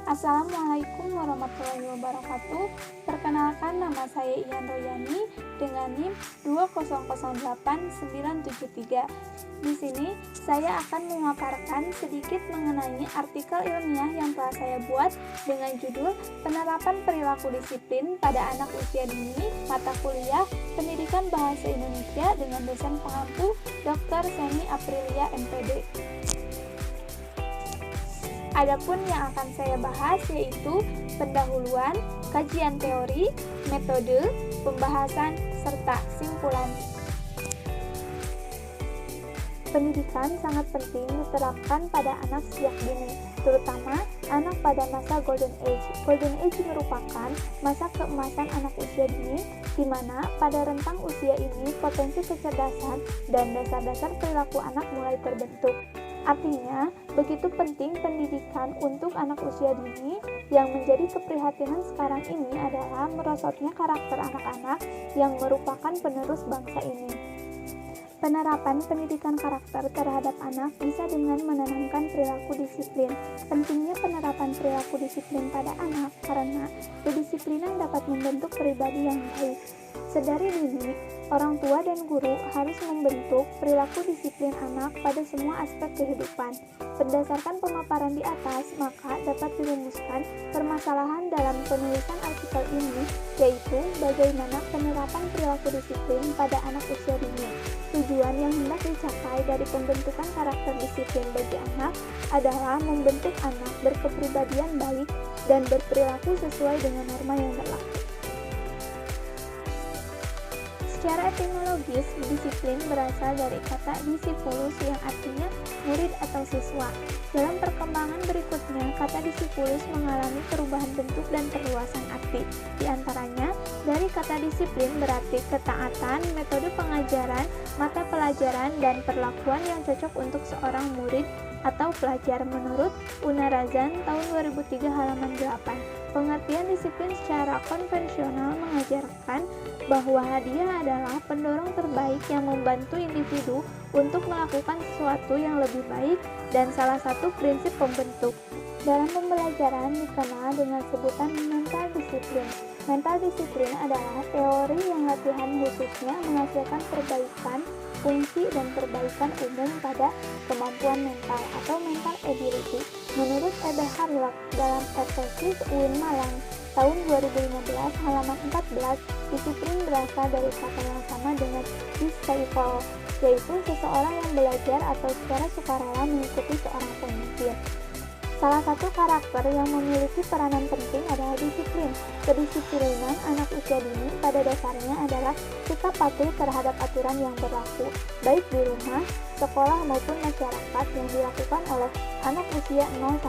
Assalamualaikum warahmatullahi wabarakatuh. Perkenalkan, nama saya Ian Royani dengan NIM 2008973. Di sini saya akan memaparkan sedikit mengenai artikel ilmiah yang telah saya buat dengan judul Penerapan Perilaku Disiplin pada Anak Usia Dini, mata kuliah Pendidikan Bahasa Indonesia dengan dosen pengampu Dr. Seni Aprilia MPD. Adapun yang akan saya bahas yaitu pendahuluan, kajian teori, metode, pembahasan, serta simpulan. Pendidikan sangat penting diterapkan pada anak sejak dini, terutama anak pada masa Golden Age. Golden Age merupakan masa keemasan anak usia dini, di mana pada rentang usia ini potensi kecerdasan dan dasar-dasar perilaku anak mulai terbentuk. Artinya, begitu penting pendidikan untuk anak usia dini. Yang menjadi keprihatinan sekarang ini adalah merosotnya karakter anak-anak yang merupakan penerus bangsa ini. Penerapan pendidikan karakter terhadap anak bisa dengan menanamkan perilaku disiplin. Pentingnya penerapan perilaku disiplin pada anak karena kedisiplinan dapat membentuk pribadi yang baik. Sedari dini, orang tua dan guru harus membentuk perilaku disiplin anak pada semua aspek kehidupan. Berdasarkan pemaparan di atas, maka dapat dirumuskan permasalahan dalam penulisan artikel ini, yaitu bagaimana penerapan perilaku disiplin pada anak usia dini. Tujuan yang hendak dicapai dari pembentukan karakter disiplin bagi anak adalah membentuk anak berkepribadian baik dan berperilaku sesuai dengan norma yang berlaku. Secara etimologis, disiplin berasal dari kata disipulus yang artinya murid atau siswa. Dalam perkembangan berikutnya, kata disipulus mengalami perubahan bentuk dan perluasan arti. Di antaranya, dari kata disiplin berarti ketaatan, metode pengajaran, mata pelajaran, dan perlakuan yang cocok untuk seorang murid atau pelajar menurut Unarazan tahun 2003 halaman 8. Pengertian disiplin secara konvensional mengajarkan bahwa hadiah adalah pendorong terbaik yang membantu individu untuk melakukan sesuatu yang lebih baik dan salah satu prinsip pembentuk. Dalam pembelajaran dikenal dengan sebutan mental disiplin. Mental disiplin adalah teori yang latihan khususnya menghasilkan perbaikan fungsi dan perbaikan umum pada kemampuan mental atau mental ability. Menurut Ebe Harlock dalam tesis UIN Malang tahun 2015 halaman 14, disiplin berasal dari kata yang sama dengan disciple, yaitu seseorang yang belajar atau secara sukarela mengikuti seorang pemimpin. Salah satu karakter yang memiliki peranan penting adalah disiplin. Kedisiplinan anak usia dini pada dasarnya adalah sikap patuh terhadap aturan yang berlaku, baik di rumah, sekolah maupun masyarakat yang dilakukan oleh anak usia 0-6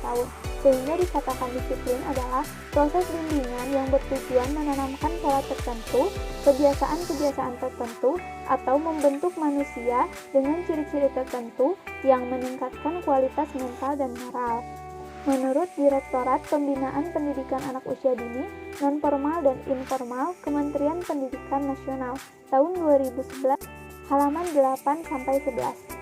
tahun. Sehingga dikatakan disiplin adalah proses bimbingan yang bertujuan menanamkan pola tertentu, kebiasaan-kebiasaan tertentu, atau membentuk manusia dengan ciri-ciri tertentu yang meningkatkan kualitas mental dan moral. Menurut Direktorat Pembinaan Pendidikan Anak Usia Dini, Non-Formal dan Informal, Kementerian Pendidikan Nasional, tahun 2011, halaman 8-11.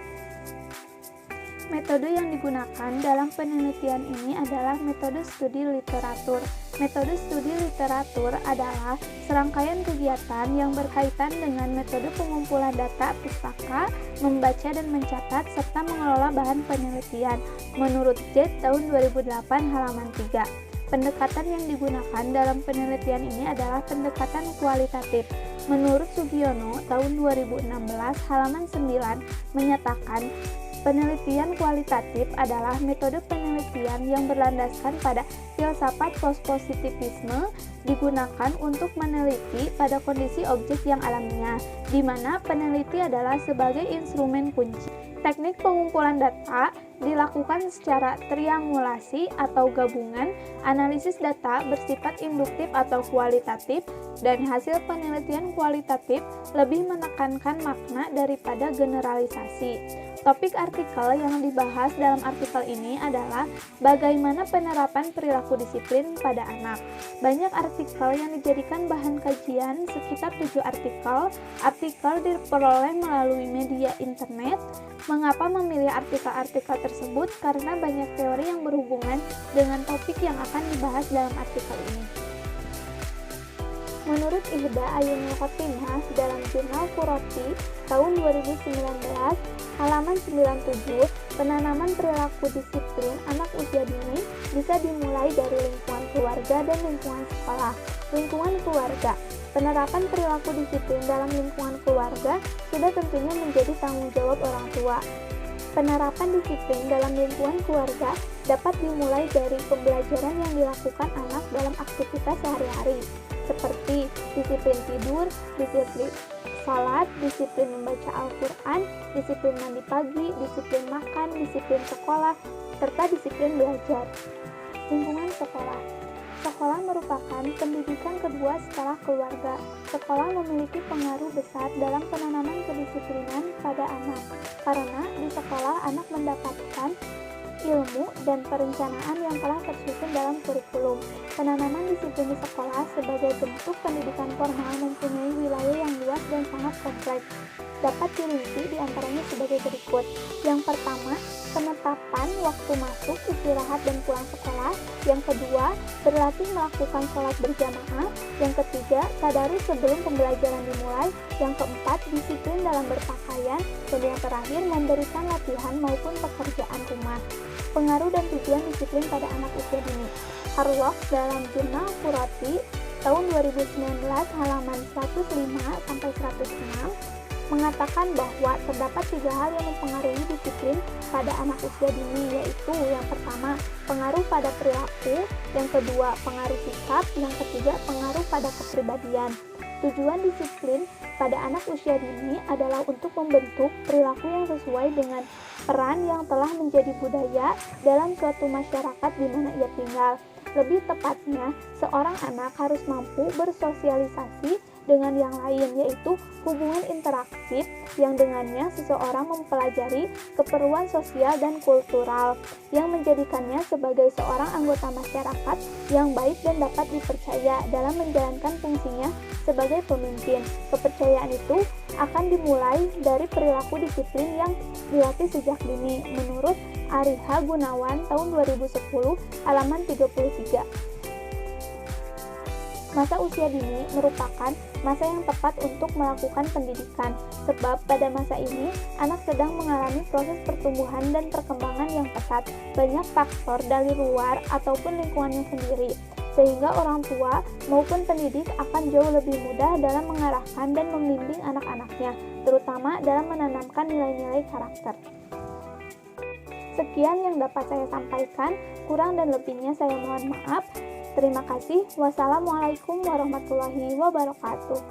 Metode yang digunakan dalam penelitian ini adalah metode studi literatur. Metode studi literatur adalah serangkaian kegiatan yang berkaitan dengan metode pengumpulan data pustaka, membaca dan mencatat, serta mengelola bahan penelitian. Menurut J tahun 2008 halaman 3. Pendekatan yang digunakan dalam penelitian ini adalah pendekatan kualitatif. Menurut Sugiono tahun 2016 halaman 9 menyatakan penelitian kualitatif adalah metode penelitian yang berlandaskan pada filsafat positivisme digunakan untuk meneliti pada kondisi objek yang alamiah, di mana peneliti adalah sebagai instrumen kunci. Teknik pengumpulan data dilakukan secara triangulasi atau gabungan, analisis data bersifat induktif atau kualitatif, dan hasil penelitian kualitatif lebih menekankan makna daripada generalisasi. Topik artikel yang dibahas dalam artikel ini adalah bagaimana penerapan perilaku disiplin pada anak. Banyak artikel yang dijadikan bahan kajian, sekitar 7 artikel. Artikel diperoleh melalui media internet. Mengapa memilih artikel-artikel tersebut? Karena banyak teori yang berhubungan dengan topik yang akan dibahas dalam artikel ini. Menurut Ihda Ayunil Khotimah dalam jurnal Qurrati tahun 2019, halaman 97, penanaman perilaku disiplin anak usia dini bisa dimulai dari lingkungan keluarga dan lingkungan sekolah. Lingkungan keluarga. Penerapan perilaku disiplin dalam lingkungan keluarga sudah tentunya menjadi tanggung jawab orang tua. Penerapan disiplin dalam lingkungan keluarga dapat dimulai dari pembelajaran yang dilakukan anak dalam aktivitas sehari-hari, seperti disiplin tidur, disiplin salat, disiplin membaca Al-Quran, disiplin mandi pagi, disiplin makan, disiplin sekolah, serta disiplin belajar. Lingkungan sekolah. Sekolah merupakan pendidikan kedua setelah keluarga. Sekolah memiliki pengaruh besar dalam penanaman kedisiplinan pada anak, karena di sekolah anak mendapatkan ilmu dan perencanaan yang telah tersusun dalam kurikulum. Penanaman disiplin di sekolah sebagai bentuk pendidikan formal mempunyai wilayah yang luas dan sangat kompleks. Dapat dirinci diantaranya sebagai berikut. Yang pertama, penetapan waktu masuk, istirahat, dan pulang sekolah. Yang kedua, berlatih melakukan sholat berjamaah. Yang ketiga, tadarus sebelum pembelajaran dimulai. Yang keempat, disiplin dalam berpakaian. Dan yang terakhir, memberikan latihan maupun pekerjaan rumah. Pengaruh dan tujuan disiplin pada anak usia dini. Harlock dalam jurnal Qurrati tahun 2019 halaman 105-106 mengatakan bahwa terdapat 3 hal yang mempengaruhi disiplin pada anak usia dini, yaitu yang pertama, pengaruh pada perilaku, yang kedua, pengaruh sikap, yang ketiga, pengaruh pada kepribadian. Tujuan disiplin pada anak usia dini adalah untuk membentuk perilaku yang sesuai dengan peran yang telah menjadi budaya dalam suatu masyarakat di mana ia tinggal. Lebih tepatnya, seorang anak harus mampu bersosialisasi dengan yang lain, yaitu hubungan interaktif yang dengannya seseorang mempelajari keperluan sosial dan kultural yang menjadikannya sebagai seorang anggota masyarakat yang baik dan dapat dipercaya dalam menjalankan fungsinya sebagai pemimpin. Kepercayaan itu akan dimulai dari perilaku disiplin yang dilatih sejak dini, menurut Ariha Gunawan tahun 2010 halaman 33. Masa usia dini merupakan masa yang tepat untuk melakukan pendidikan, sebab pada masa ini anak sedang mengalami proses pertumbuhan dan perkembangan yang pesat. Banyak faktor dari luar ataupun lingkungannya sendiri, sehingga orang tua maupun pendidik akan jauh lebih mudah dalam mengarahkan dan membimbing anak-anaknya, terutama dalam menanamkan nilai-nilai karakter. Sekian yang dapat saya sampaikan, kurang dan lebihnya saya mohon maaf. Terima kasih. Wassalamualaikum warahmatullahi wabarakatuh.